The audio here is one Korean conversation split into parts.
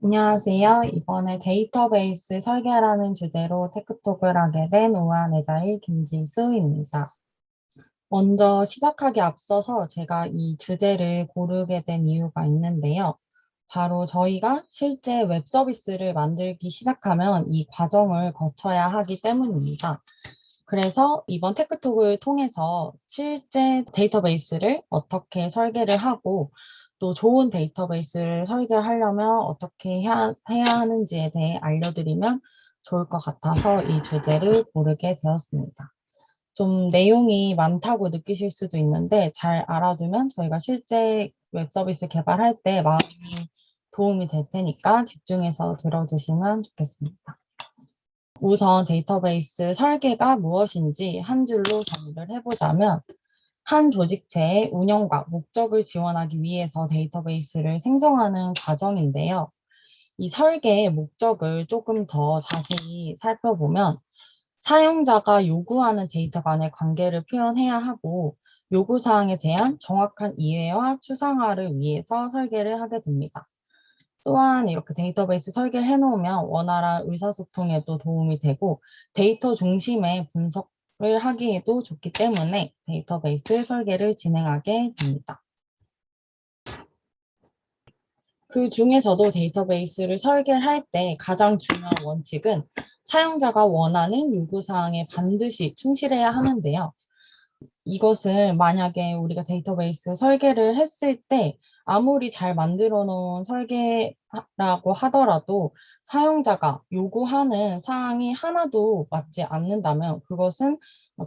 안녕하세요. 이번에 데이터베이스 설계라는 주제로 테크톡을 하게 된 우한의자의 김지수입니다. 먼저 시작하기 앞서서 제가 이 주제를 고르게 된 이유가 있는데요. 바로 저희가 실제 웹 서비스를 만들기 시작하면 이 과정을 거쳐야 하기 때문입니다. 그래서 이번 테크톡을 통해서 실제 데이터베이스를 어떻게 설계를 하고 또 좋은 데이터베이스를 설계하려면 어떻게 해야 하는지에 대해 알려드리면 좋을 것 같아서 이 주제를 고르게 되었습니다. 좀 내용이 많다고 느끼실 수도 있는데 잘 알아두면 저희가 실제 웹 서비스 개발할 때 많이 도움이 될 테니까 집중해서 들어주시면 좋겠습니다. 우선 데이터베이스 설계가 무엇인지 한 줄로 정의를 해보자면 한 조직체의 운영과 목적을 지원하기 위해서 데이터베이스를 생성하는 과정인데요. 이 설계의 목적을 조금 더 자세히 살펴보면 사용자가 요구하는 데이터 간의 관계를 표현해야 하고 요구사항에 대한 정확한 이해와 추상화를 위해서 설계를 하게 됩니다. 또한 이렇게 데이터베이스 설계를 해놓으면 원활한 의사소통에도 도움이 되고 데이터 중심의 분석을 하기에도 좋기 때문에 데이터베이스 설계를 진행하게 됩니다. 그 중에서도 데이터베이스를 설계할 때 가장 중요한 원칙은 사용자가 원하는 요구사항에 반드시 충실해야 하는데요. 이것은 만약에 우리가 데이터베이스 설계를 했을 때 아무리 잘 만들어 놓은 설계라고 하더라도 사용자가 요구하는 사항이 하나도 맞지 않는다면 그것은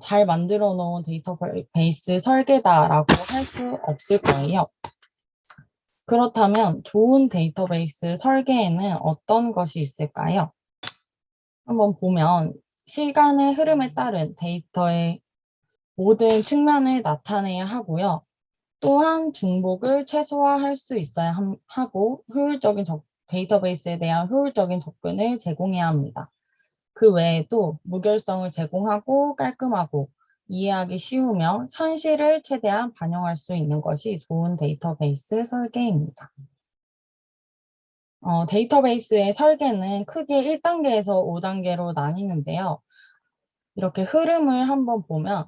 잘 만들어 놓은 데이터베이스 설계다라고 할 수 없을 거예요. 그렇다면 좋은 데이터베이스 설계에는 어떤 것이 있을까요? 한번 보면 시간의 흐름에 따른 데이터의 모든 측면을 나타내야 하고요. 또한 중복을 최소화할 수 있어야 하고 데이터베이스에 대한 효율적인 접근을 제공해야 합니다. 그 외에도 무결성을 제공하고 깔끔하고 이해하기 쉬우며 현실을 최대한 반영할 수 있는 것이 좋은 데이터베이스 설계입니다. 데이터베이스의 설계는 크게 1단계에서 5단계로 나뉘는데요. 이렇게 흐름을 한번 보면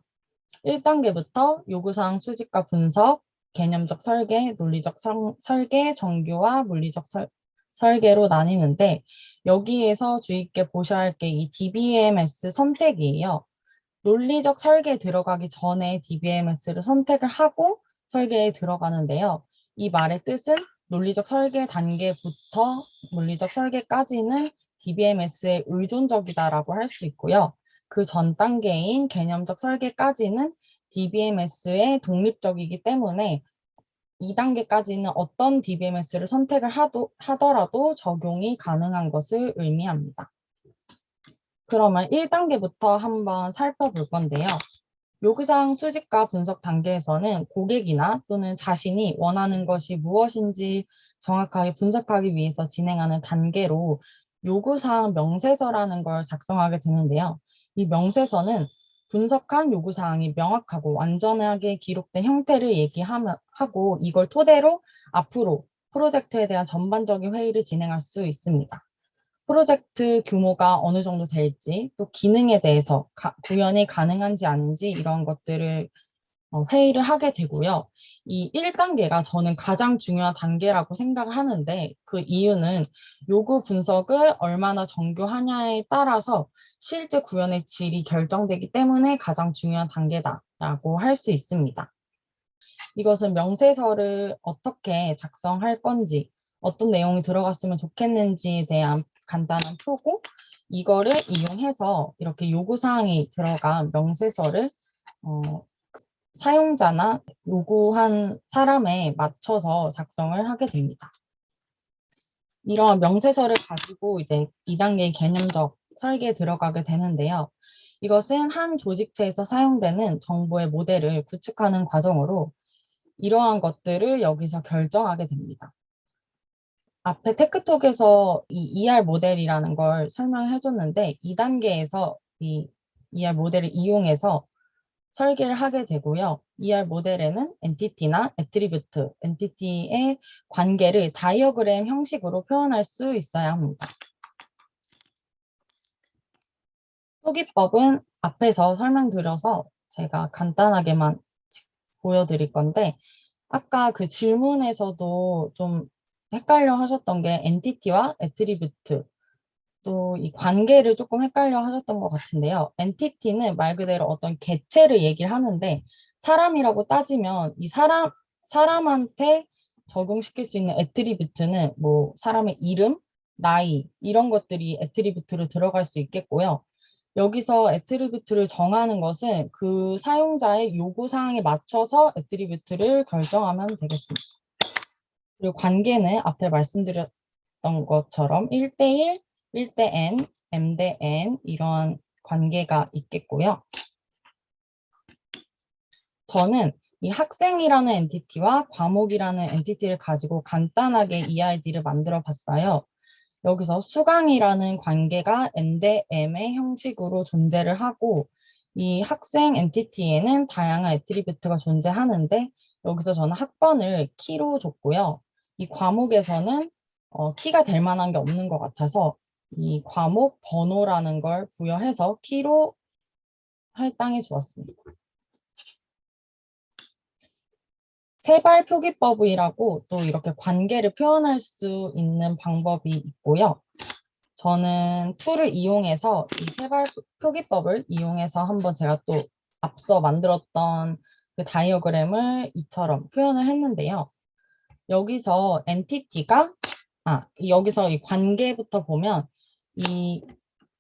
1단계부터 요구사항 수집과 분석, 개념적 설계, 논리적 설계, 정교화, 물리적 설계로 나뉘는데 여기에서 주의 있게 보셔야 할 게 이 DBMS 선택이에요. 논리적 설계에 들어가기 전에 DBMS를 선택을 하고 설계에 들어가는데요. 이 말의 뜻은 논리적 설계 단계부터 물리적 설계까지는 DBMS에 의존적이다라고 할 수 있고요. 그 전 단계인 개념적 설계까지는 DBMS에 독립적이기 때문에 2단계까지는 어떤 DBMS를 선택을 하더라도 적용이 가능한 것을 의미합니다. 그러면 1단계부터 한번 살펴볼 건데요. 요구사항 수집과 분석 단계에서는 고객이나 또는 자신이 원하는 것이 무엇인지 정확하게 분석하기 위해서 진행하는 단계로 요구사항 명세서라는 걸 작성하게 되는데요. 이 명세서는 분석한 요구사항이 명확하고 완전하게 기록된 형태를 얘기하고 이걸 토대로 앞으로 프로젝트에 대한 전반적인 회의를 진행할 수 있습니다. 프로젝트 규모가 어느 정도 될지, 또 기능에 대해서 구현이 가능한지 아닌지 이런 것들을 회의를 하게 되고요. 이 1단계가 저는 가장 중요한 단계라고 생각을 하는데 그 이유는 요구 분석을 얼마나 정교하냐에 따라서 실제 구현의 질이 결정되기 때문에 가장 중요한 단계다라고 할 수 있습니다. 이것은 명세서를 어떻게 작성할 건지, 어떤 내용이 들어갔으면 좋겠는지에 대한 간단한 표고, 이거를 이용해서 이렇게 요구사항이 들어간 명세서를 사용자나 요구한 사람에 맞춰서 작성을 하게 됩니다. 이러한 명세서를 가지고 이제 2단계 개념적 설계에 들어가게 되는데요. 이것은 한 조직체에서 사용되는 정보의 모델을 구축하는 과정으로 이러한 것들을 여기서 결정하게 됩니다. 앞에 테크톡에서 이 ER 모델이라는 걸 설명해 줬는데 2단계에서 이 ER 모델을 이용해서 설계를 하게 되고요. ER 모델에는 엔티티나 애트리뷰트, 엔티티의 관계를 다이어그램 형식으로 표현할 수 있어야 합니다. 표기법은 앞에서 설명드려서 제가 간단하게만 보여드릴 건데, 아까 그 질문에서도 좀 헷갈려 하셨던 게 엔티티와 애트리뷰트, 또 이 관계를 조금 헷갈려 하셨던 것 같은데요. 엔티티는 말 그대로 어떤 개체를 얘기를 하는데, 사람이라고 따지면 이 사람한테 적용시킬 수 있는 애트리뷰트는 뭐 사람의 이름, 나이 이런 것들이 애트리뷰트로 들어갈 수 있겠고요. 여기서 애트리뷰트를 정하는 것은 그 사용자의 요구 사항에 맞춰서 애트리뷰트를 결정하면 되겠습니다. 그리고 관계는 앞에 말씀드렸던 것처럼 1대1, 1대 n, m 대 n 이런 관계가 있겠고요. 저는 이 학생이라는 엔티티와 과목이라는 엔티티를 가지고 간단하게 EID를 만들어 봤어요. 여기서 수강이라는 관계가 n 대 m의 형식으로 존재를 하고 이 학생 엔티티에는 다양한 애트리뷰트가 존재하는데 여기서 저는 학번을 키로 줬고요. 이 과목에서는 키가 될 만한 게 없는 것 같아서 이 과목 번호라는 걸 부여해서 키로 할당해 주었습니다. 세발 표기법이라고 또 이렇게 관계를 표현할 수 있는 방법이 있고요. 저는 툴을 이용해서 이 세발 표기법을 이용해서 한번 제가 또 앞서 만들었던 그 다이어그램을 이처럼 표현을 했는데요. 여기서 엔티티가 여기서 이 관계부터 보면 이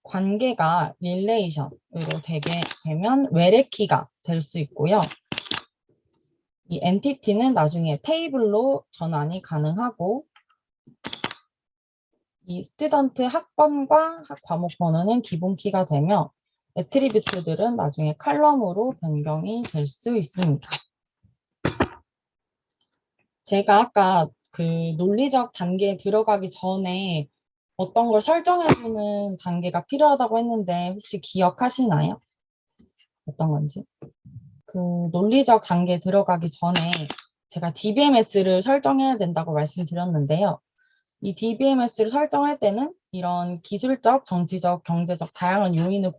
관계가 릴레이션으로 되게 되면 외래키가 될 수 있고요. 이 엔티티는 나중에 테이블로 전환이 가능하고 이 스튜던트 학번과 과목 번호는 기본 키가 되며 애트리뷰트들은 나중에 칼럼으로 변경이 될 수 있습니다. 제가 아까 그 논리적 단계에 들어가기 전에 어떤 걸 설정해주는 단계가 필요하다고 했는데 혹시 기억하시나요? 어떤 건지? 그 논리적 단계에 들어가기 전에 제가 DBMS를 설정해야 된다고 말씀드렸는데요. 이 DBMS를 설정할 때는 이런 기술적, 정치적, 경제적 다양한 요인을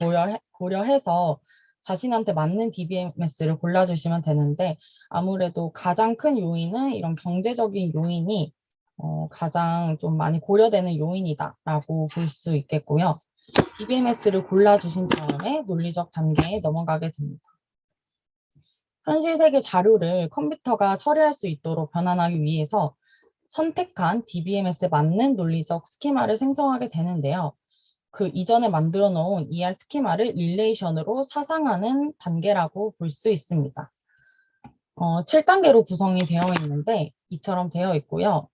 고려해서 자신한테 맞는 DBMS를 골라주시면 되는데 아무래도 가장 큰 요인은 이런 경제적인 요인이 가장 좀 많이 고려되는 요인이다라고 볼 수 있겠고요. DBMS를 골라주신 다음에 논리적 단계에 넘어가게 됩니다. 현실 세계 자료를 컴퓨터가 처리할 수 있도록 변환하기 위해서 선택한 DBMS에 맞는 논리적 스키마를 생성하게 되는데요. 그 이전에 만들어 놓은 ER 스키마를 릴레이션으로 사상하는 단계라고 볼 수 있습니다. 7단계로 구성이 되어 있는데 이처럼 되어 있고요.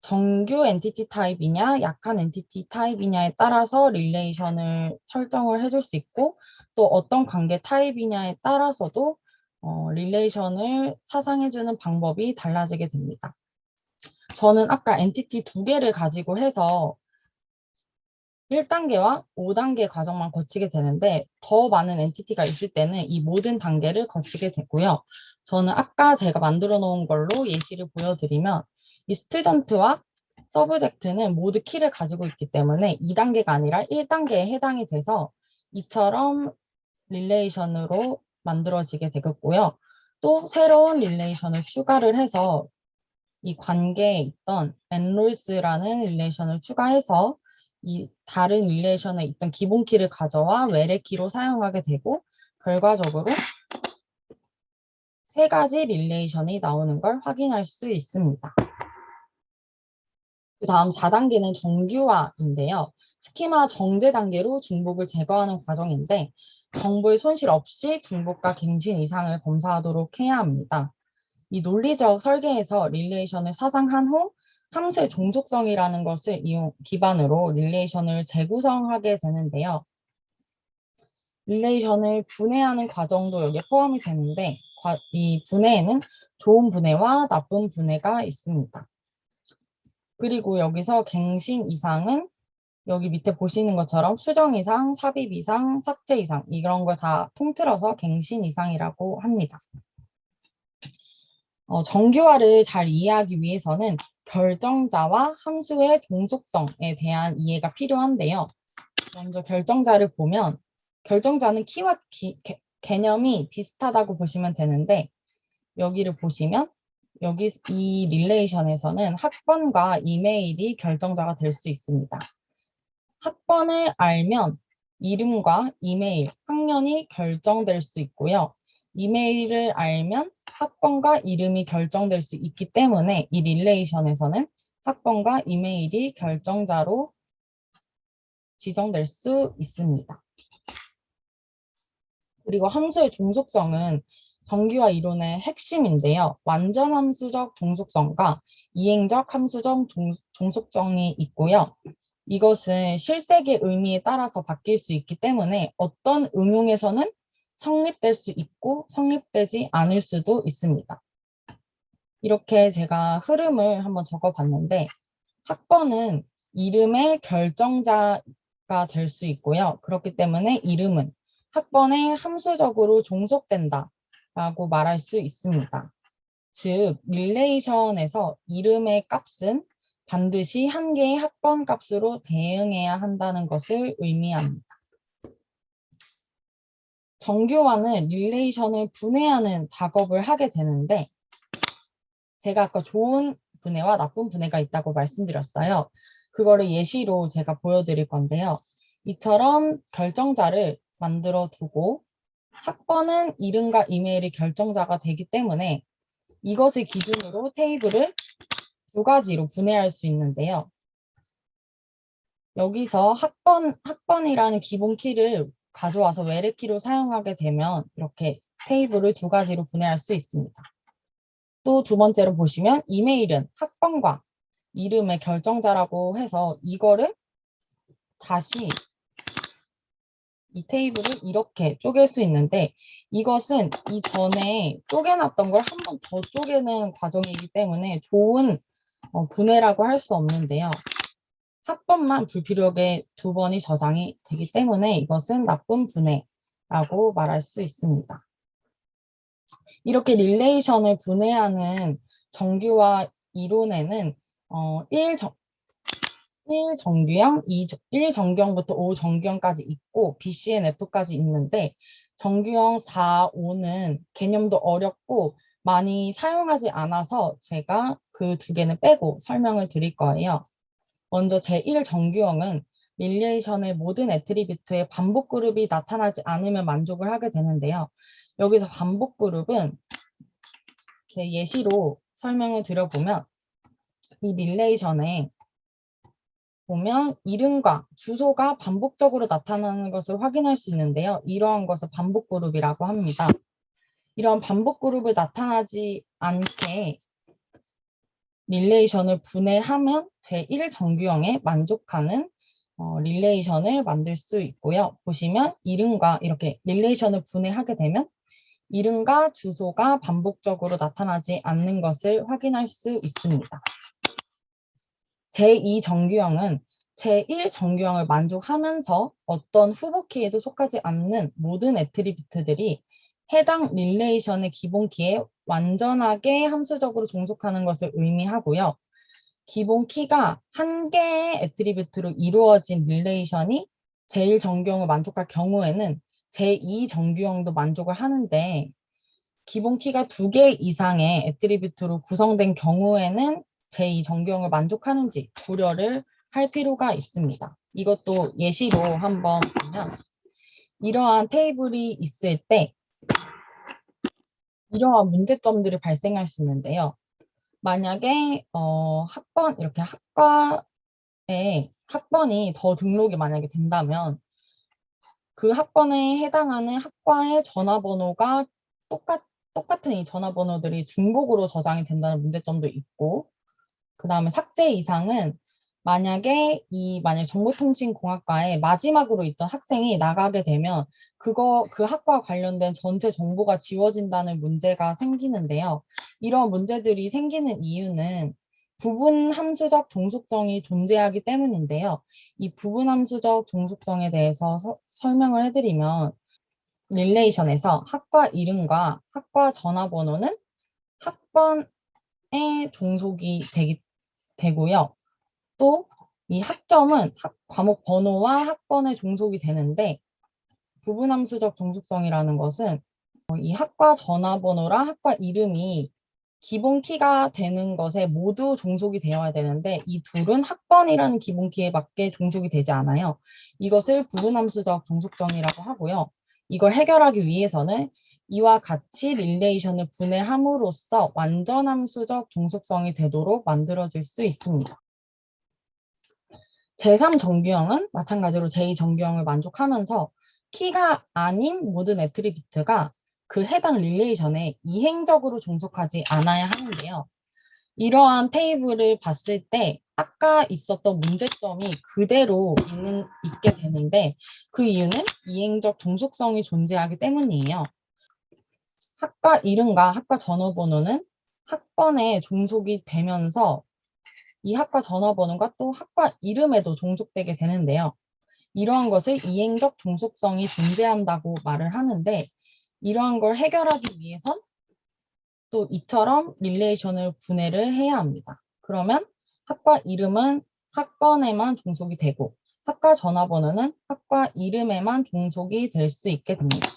정규 엔티티 타입이냐 약한 엔티티 타입이냐에 따라서 릴레이션을 설정을 해줄 수 있고 또 어떤 관계 타입이냐에 따라서도 릴레이션을 사상해주는 방법이 달라지게 됩니다. 저는 아까 엔티티 2개를 가지고 해서 1단계와 5단계 과정만 거치게 되는데 더 많은 엔티티가 있을 때는 이 모든 단계를 거치게 되고요. 저는 아까 제가 만들어 놓은 걸로 예시를 보여드리면 이 스튜던트와 서브젝트는 모두 키를 가지고 있기 때문에 2단계가 아니라 1단계에 해당이 돼서 이처럼 릴레이션으로 만들어지게 되겠고요. 또 새로운 릴레이션을 추가를 해서 이 관계에 있던 enrolls라는 릴레이션을 추가해서 이 다른 릴레이션에 있던 기본 키를 가져와 외래 키로 사용하게 되고 결과적으로 세 가지 릴레이션이 나오는 걸 확인할 수 있습니다. 그 다음 4단계는 정규화인데요. 스키마 정제 단계로 중복을 제거하는 과정인데 정보의 손실 없이 중복과 갱신 이상을 검사하도록 해야 합니다. 이 논리적 설계에서 릴레이션을 사상한 후 함수의 종속성이라는 것을 기반으로 릴레이션을 재구성하게 되는데요. 릴레이션을 분해하는 과정도 여기에 포함이 되는데 이 분해에는 좋은 분해와 나쁜 분해가 있습니다. 그리고 여기서 갱신 이상은 여기 밑에 보시는 것처럼 수정 이상, 삽입 이상, 삭제 이상 이런 걸 다 통틀어서 갱신 이상이라고 합니다. 정규화를 잘 이해하기 위해서는 결정자와 함수의 종속성에 대한 이해가 필요한데요. 먼저 결정자를 보면 결정자는 키와 개념이 비슷하다고 보시면 되는데 여기를 보시면 여기 이 릴레이션에서는 학번과 이메일이 결정자가 될 수 있습니다. 학번을 알면 이름과 이메일, 학년이 결정될 수 있고요. 이메일을 알면 학번과 이름이 결정될 수 있기 때문에 이 릴레이션에서는 학번과 이메일이 결정자로 지정될 수 있습니다. 그리고 함수의 종속성은 정규화 이론의 핵심인데요. 완전 함수적 종속성과 이행적 함수적 종속성이 있고요. 이것은 실색의 의미에 따라서 바뀔 수 있기 때문에 어떤 응용에서는 성립될 수 있고 성립되지 않을 수도 있습니다. 이렇게 제가 흐름을 한번 적어봤는데 학번은 이름의 결정자가 될 수 있고요. 그렇기 때문에 이름은 학번에 함수적으로 종속된다 라고 말할 수 있습니다. 즉, 릴레이션에서 이름의 값은 반드시 한 개의 학번 값으로 대응해야 한다는 것을 의미합니다. 정규화는 릴레이션을 분해하는 작업을 하게 되는데 제가 아까 좋은 분해와 나쁜 분해가 있다고 말씀드렸어요. 그거를 예시로 제가 보여드릴 건데요. 이처럼 결정자를 만들어 두고 학번은 이름과 이메일이 결정자가 되기 때문에 이것을 기준으로 테이블을 두 가지로 분해할 수 있는데요. 여기서 학번이라는 기본 키를 가져와서 외래키로 사용하게 되면 이렇게 테이블을 두 가지로 분해할 수 있습니다. 또 두 번째로 보시면 이메일은 학번과 이름의 결정자라고 해서 이거를 다시 이 테이블을 이렇게 쪼갤 수 있는데 이것은 이전에 쪼개놨던 걸 한 번 더 쪼개는 과정이기 때문에 좋은 분해라고 할 수 없는데요. 학번만 불필요하게 두 번이 저장이 되기 때문에 이것은 나쁜 분해라고 말할 수 있습니다. 이렇게 릴레이션을 분해하는 정규화 이론에는 1정규형, 1정규형부터 5정규형까지 있고 BCNF까지 있는데 정규형 4, 5는 개념도 어렵고 많이 사용하지 않아서 제가 그 두 개는 빼고 설명을 드릴 거예요. 먼저 제1정규형은 릴레이션의 모든 애트리뷰트에 반복 그룹이 나타나지 않으면 만족을 하게 되는데요. 여기서 반복 그룹은 제 예시로 설명을 드려보면 이 릴레이션에 보면 이름과 주소가 반복적으로 나타나는 것을 확인할 수 있는데요. 이러한 것을 반복 그룹이라고 합니다. 이런 반복 그룹을 나타나지 않게 릴레이션을 분해하면 제1정규형에 만족하는 릴레이션을 만들 수 있고요. 보시면 이름과 이렇게 릴레이션을 분해하게 되면 이름과 주소가 반복적으로 나타나지 않는 것을 확인할 수 있습니다. 제2정규형은 제1정규형을 만족하면서 어떤 후보키에도 속하지 않는 모든 애트리뷰트들이 해당 릴레이션의 기본키에 완전하게 함수적으로 종속하는 것을 의미하고요. 기본키가 한 개의 애트리뷰트로 이루어진 릴레이션이 제1정규형을 만족할 경우에는 제2정규형도 만족을 하는데 기본키가 두 개 이상의 애트리뷰트로 구성된 경우에는 제2정규형을 만족하는지 고려를 할 필요가 있습니다. 이것도 예시로 한번 보면 이러한 테이블이 있을 때 이러한 문제점들이 발생할 수 있는데요. 만약에 이렇게 학과에 학번이 더 등록이 만약에 된다면 그 학번에 해당하는 학과의 전화번호가 똑같은 이 전화번호들이 중복으로 저장이 된다는 문제점도 있고 그 다음에 삭제 이상은 만약에 정보통신공학과에 마지막으로 있던 학생이 나가게 되면 그 학과 관련된 전체 정보가 지워진다는 문제가 생기는데요. 이런 문제들이 생기는 이유는 부분 함수적 종속성이 존재하기 때문인데요. 이 부분 함수적 종속성에 대해서 설명을 해드리면 릴레이션에서 학과 이름과 학과 전화번호는 학번에 종속이 되고요. 또 이 학점은 과목 번호와 학번에 종속이 되는데 부분함수적 종속성이라는 것은 이 학과 전화번호랑 학과 이름이 기본 키가 되는 것에 모두 종속이 되어야 되는데 이 둘은 학번이라는 기본 키에 맞게 종속이 되지 않아요. 이것을 부분함수적 종속성이라고 하고요. 이걸 해결하기 위해서는 이와 같이 릴레이션을 분해함으로써 완전함수적 종속성이 되도록 만들어질 수 있습니다. 제3정규형은 마찬가지로 제2정규형을 만족하면서 키가 아닌 모든 애트리뷰트가 그 해당 릴레이션에 이행적으로 종속하지 않아야 하는데요. 이러한 테이블을 봤을 때 아까 있었던 문제점이 그대로 있게 되는데 그 이유는 이행적 종속성이 존재하기 때문이에요. 학과 이름과 학과 전화번호는 학번에 종속이 되면서 이 학과 전화번호가 또 학과 이름에도 종속되게 되는데요. 이러한 것을 이행적 종속성이 존재한다고 말을 하는데 이러한 걸 해결하기 위해선 또 이처럼 릴레이션을 분해를 해야 합니다. 그러면 학과 이름은 학번에만 종속이 되고 학과 전화번호는 학과 이름에만 종속이 될 수 있게 됩니다.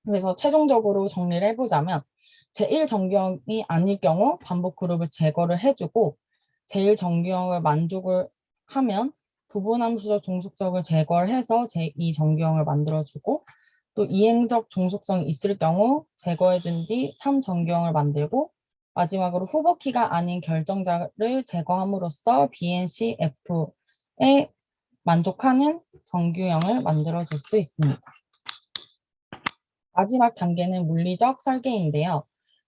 그래서 최종적으로 정리를 해보자면 제1정규형이 아닐 경우 반복 그룹을 제거를 해주고 제1정규형을 만족을 하면 부분함수적 종속성을 제거를 해서 제2정규형을 만들어주고 또 이행적 종속성이 있을 경우 제거해준 뒤 3정규형을 만들고 마지막으로 후보키가 아닌 결정자를 제거함으로써 BNCF에 만족하는 정규형을 만들어줄 수 있습니다. 마지막 단계는 물리적 설계인데요.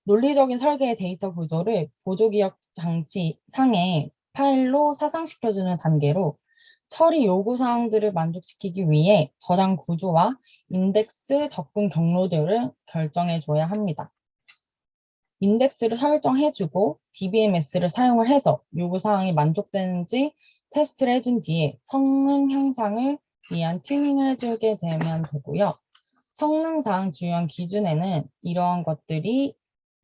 논리적인 설계의 데이터 구조를 보조기억 장치 상의 파일로 사상시켜주는 단계로 처리 요구사항들을 만족시키기 위해 저장 구조와 인덱스 접근 경로들을 결정해줘야 합니다. 인덱스를 설정해주고 DBMS를 사용을 해서 요구사항이 만족되는지 테스트를 해준 뒤에 성능 향상을 위한 튜닝을 해주게 되면 되고요. 성능상 중요한 기준에는 이러한 것들이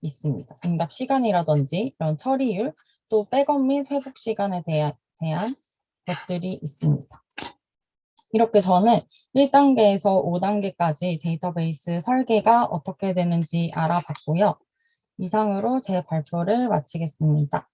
있습니다. 응답 시간이라든지 이런 처리율, 또 백업 및 회복 시간에 대한 것들이 있습니다. 이렇게 저는 1단계에서 5단계까지 데이터베이스 설계가 어떻게 되는지 알아봤고요. 이상으로 제 발표를 마치겠습니다.